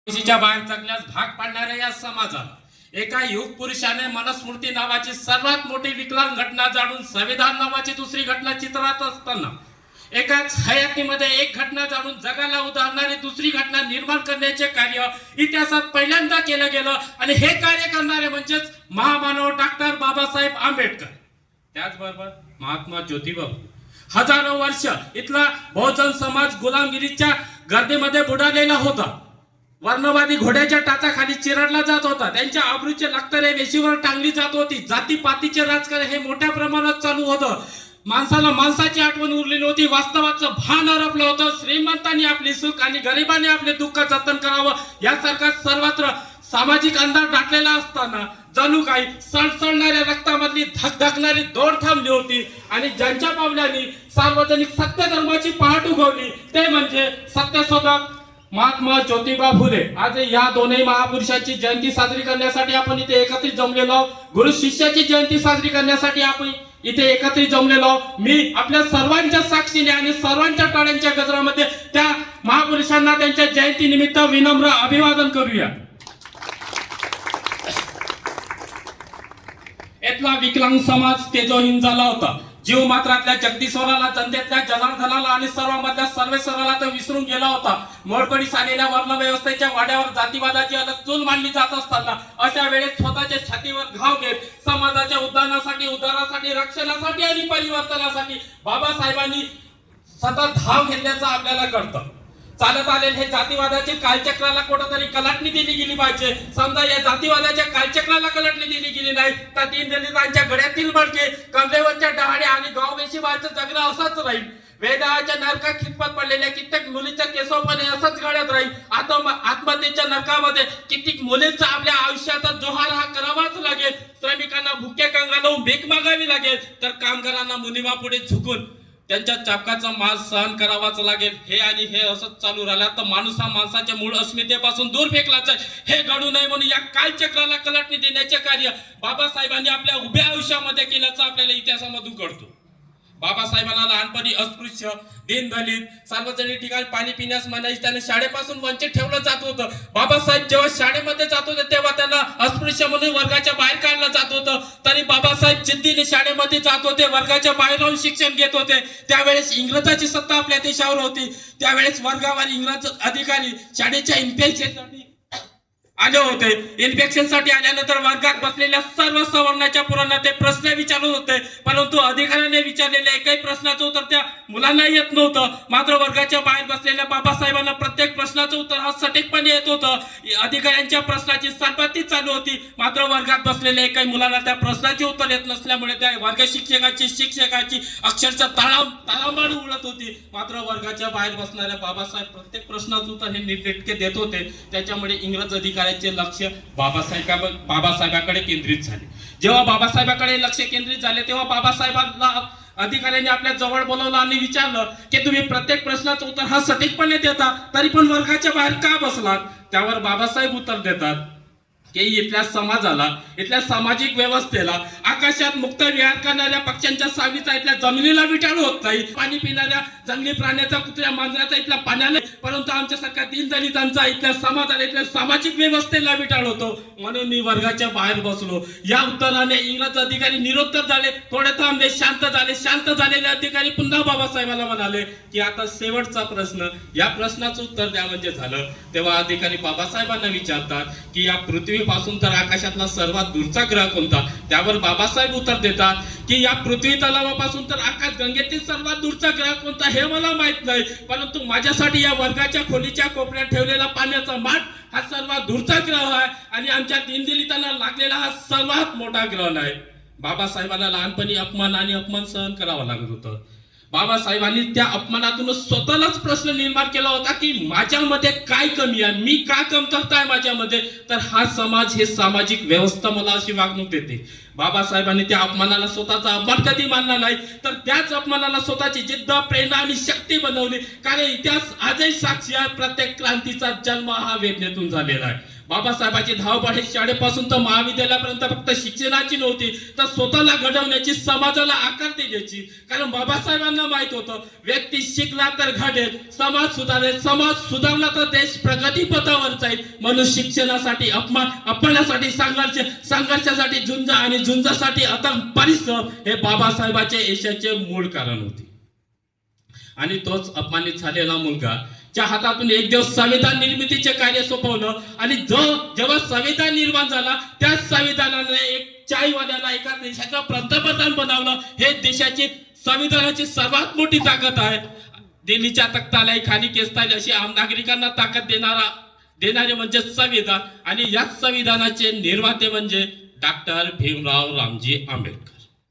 च्या बाहेर जगण्यास भाग पाडणाऱ्या या समाजाला एका युग पुरुषाने मनुस्मृती नावाची सर्वात मोठी विकलांग घटना जाणून संविधान नावाची दुसरी घटना चित्रात असताना एकाच हयातीमध्ये एक घटना जाणून जगाला उदाहरणारी दुसरी घटना निर्माण करण्याचे कार्य इतिहासात पहिल्यांदा केलं गेलं आणि हे कार्य करणारे म्हणजेच महामानव डॉक्टर बाबासाहेब आंबेडकर, त्याचबरोबर महात्मा ज्योतिबा फुले. हजारो वर्ष इथला बहुजन समाज गुलामगिरीच्या गर्दीमध्ये बुडालेला होता. वर्णवादी घोड्याच्या टाचाखाली चिरडला जात होता. त्यांच्या आबरूचे लक्तरे वेशीवर टांगली जात होती. जातीपातीचे राजकारण हे मोठ्या प्रमाणात चालू होतं. माणसाला माणसाची आठवण उरलेली होती. वास्तवाचं भान हरपलं होतं. श्रीमंतांनी आपली सुख आणि गरिबांनी आपले दुःख जतन करावं यासारखा सर्वत्र सामाजिक अंधार दाटलेला असताना जणू काही सळसळणाऱ्या रक्तामधली धगधगणारी दौड थांबली होती आणि ज्यांच्या पावलांनी सार्वजनिक सत्य धर्माची पहाट उगवली ते म्हणजे सत्यशोधक महात्मा ज्योतिबा फुले. आज या दोनही महापुरुषांची जयंती साजरी करण्यासाठी आपण इथे एकत्रित जमलेलो आहोत. गुरु शिष्याची जयंती साजरी करण्यासाठी आपण इथे एकत्रित जमलेलो आहोत. मी आपल्या सर्वांच्या साक्षीने आणि सर्वांच्या टाळ्यांच्या गजरामध्ये त्या महापुरुषांना त्यांच्या जयंती निमित्त विनम्र अभिवादन करूया. इथला विकलांग समाज तेजोहीन झाला होता. जीव मात्रातल्या जगदीश्वराला, जनतेतल्या जनार्दनाला आणि सर्वांमधल्या सर्वेश्वराला तो विसरून गेला होता. मोडकळीस आलेल्या वर्ण व्यवस्थेच्या वाड्यावर जातीवादाची अलग चूल मांडली जात असताना अशा वेळेस स्वतःच्या छातीवर घाव घेत समाजाच्या उद्धारासाठी, उद्धारासाठी, रक्षणासाठी आणि परिवर्तनासाठी बाबासाहेबांनी सतत धाव घेतल्याचं आपल्याला कळतं. चालत आलेले हे जातीवादाचे कालचक्राला कुठेतरी कलाटणी दिली गेली पाहिजे. समजा या जातीवादाच्या कालचक्राला कलाटणी दिली गेली नाही तर दीनदलितांच्या गळ्यातील मडके, कमरेवरच्या डहाळ्या आणि गाववेशीबाचं जगणं असंच राहील. वेदाच्या नरकात खितपत पडलेल्या कित्येक मुलीच्या केसोपणे असंच गळ्यात राहील. आत्महत्येच्या नरकामध्ये कित्येक मुलींचा आपल्या आयुष्याचा जोहार हा करावाच लागेल. श्रमिकांना भुक्या कंगालावून भीक मागावी लागेल तर कामगारांना मुनिमा पुढे झुकून त्यांच्या चापकाचा माल सहन करावाच लागेल. हे आणि हे असंच चालू राहिला तर माणूस हा माणसाच्या मूळ अस्मितेपासून दूर फेकलाच आहे. हे घडू नये म्हणून या कालचक्राला कलाटणी देण्याचे कार्य बाबासाहेबांनी आपल्या उभ्या आयुष्यामध्ये केल्याचं आपल्याला इतिहासामधून कळतो. बाबासाहेबांना लहानपणी अस्पृश्य, दीनदलित, सार्वजनिक ठिकाणी पाणी पिण्यास मनाई, त्याने शाळेपासून वंचित ठेवलं जात होतं. बाबासाहेब जेव्हा शाळेमध्ये जात होते तेव्हा त्यांना अस्पृश्य म्हणून वर्गाच्या बाहेर काढलं जात होतं. तरी बाबासाहेब जिद्दीने शाळेमध्ये जात होते, वर्गाच्या बाहेर राहून शिक्षण घेत होते. त्यावेळेस इंग्रजाची सत्ता आपल्या देशावर होती. त्यावेळेस वर्गावर इंग्रज अधिकारी शाळेच्या इन्फेक्शनसाठी आले होते. इन्फेक्शन साठी आल्यानंतर वर्गात बसलेल्या सर्व सवर्णाच्या मुलांना ते प्रश्न विचारत होते, परंतु अधिकाऱ्याने विचारलेल्या एकही प्रश्नाचं उत्तर त्या मुलांना येत नव्हतं. मात्र वर्गाच्या बाहेर बसलेल्या बाबासाहेबांना प्रत्येक प्रश्नाचं उत्तर हा सटीकपणे येत होतं. अधिकाऱ्यांच्या प्रश्नाची सनपत्ती चालू होती, मात्र वर्गात बसलेल्या एकही मुलांना त्या प्रश्नाचे उत्तर येत नसल्यामुळे त्या वर्ग शिक्षकाची अक्षरशः ताळामाळ उडत होती. मात्र वर्गाच्या बाहेर बसणाऱ्या बाबासाहेब प्रत्येक प्रश्नाचं उत्तर हे नीटनेटके देत होते. त्याच्यामुळे इंग्रज अधिकारी लक्ष बाबासाहेबांकडे केंद्रित झाले. जेव्हा बाबासाहेबांकडे लक्ष केंद्रित झाले तेव्हा बाबासाहेबांना अधिकाऱ्यांनी आपल्या जवळ बोलवलं आणि विचारलं की तुम्ही प्रत्येक प्रश्नाचं उत्तर हा सटीकपणे देता, तरी पण वर्गाच्या बाहेर का बसलात? त्यावर बाबासाहेब उत्तर देतात की इथल्या समाजाला, इथल्या सामाजिक व्यवस्थेला आकाशात मुक्त विहार करणाऱ्या पक्ष्यांच्या सावलीचा इथल्या जमिनीला विटाळ होत नाही. पाणी पिणाऱ्या जंगली प्राण्याचा, कुत्र्या मांजराचा इथला पाण्याला, परंतु आमच्यासारख्या दीनदलितांचा इथल्या समाजाला, इथल्या सामाजिक व्यवस्थेला विटाळ होतो. म्हणून मी वर्गाच्या बाहेर बसलो. या उत्तराने इंग्रज अधिकारी निरुत्तर झाले. थोडे थांबले, शांत झाले. शांत झालेले अधिकारी पुन्हा बाबासाहेबांना म्हणाले की आता शेवटचा प्रश्न, या प्रश्नाचं उत्तर द्या म्हणजे झालं. तेव्हा अधिकारी बाबासाहेबांना विचारतात की या पृथ्वीपासून तर आकाशातला सर्वात दूरचा ग्रह कोणता? त्यावर बाबासाहेब उत्तर देतात की या पृथ्वी तलावापासून तर आकाश गंगेतील सर्वात दूरचा ग्रह कोणता हे मला माहित नाही, परंतु माझ्यासाठी या वर्गाच्या खोलीच्या कोपऱ्यात ठेवलेला पाण्याचा माठ हा सर्वात दूरचा ग्रह आहे आणि आमच्या दीनदलितांना लागलेला हा सर्वात मोठा ग्रह नाही. बाबासाहेबांना लहानपणी अपमान सहन करावा लागत होतं. बाबासाहेबांनी त्या अपमानातून स्वतःलाच प्रश्न निर्माण केला होता की माझ्यामध्ये काय कमी आहे, मी का कमतरता आहे माझ्यामध्ये, तर हा समाज, हे सामाजिक व्यवस्था मला अशी वागणूक देते. बाबासाहेबांनी त्या अपमानाला स्वतःचा अपमान कधी मानला नाही, तर त्याच अपमानाला स्वतःची जिद्द, प्रेरणा आणि शक्ती बनवली. कारण इतिहास आजही साक्षी आहे, प्रत्येक क्रांतीचा जन्म हा वेदनेतून झालेला आहे. बाबासाहेबांची धावपळ ही शाळेपासून तर महाविद्यालयापर्यंत फक्त शिक्षणाची नव्हती, तर स्वतःला घडवण्याची, समाजाला आकार देण्याची. कारण बाबासाहेबांना माहित होतं व्यक्ती शिकला तर घडेल, समाज सुधारेल, समाज सुधारला तर देश प्रगतीपथावर जाईल. म्हणून शिक्षणासाठी अपमानासाठी संघर्षासाठी झुंज आणि झुंजासाठी अथक परिश्रम हे बाबासाहेबांच्या यशाचे मूळ कारण होते. आणि तोच अपमानित झालेला मुलगा च्या हातातून एक दिवस संविधान निर्मितीचे कार्य सोपवलं आणि जेव्हा संविधान निर्माण झाला त्याच संविधानाने एक चायवाल्याला एका देशाचा पंतप्रधान बनवलं. हे देशाची संविधानाची सर्वात मोठी ताकद आहे. दिल्लीच्या तख्तालाही खाली केसता येईल अशी आम नागरिकांना ताकद देणारे म्हणजे संविधान. आणि याच संविधानाचे निर्माते म्हणजे डॉक्टर भीमराव रामजी आंबेडकर.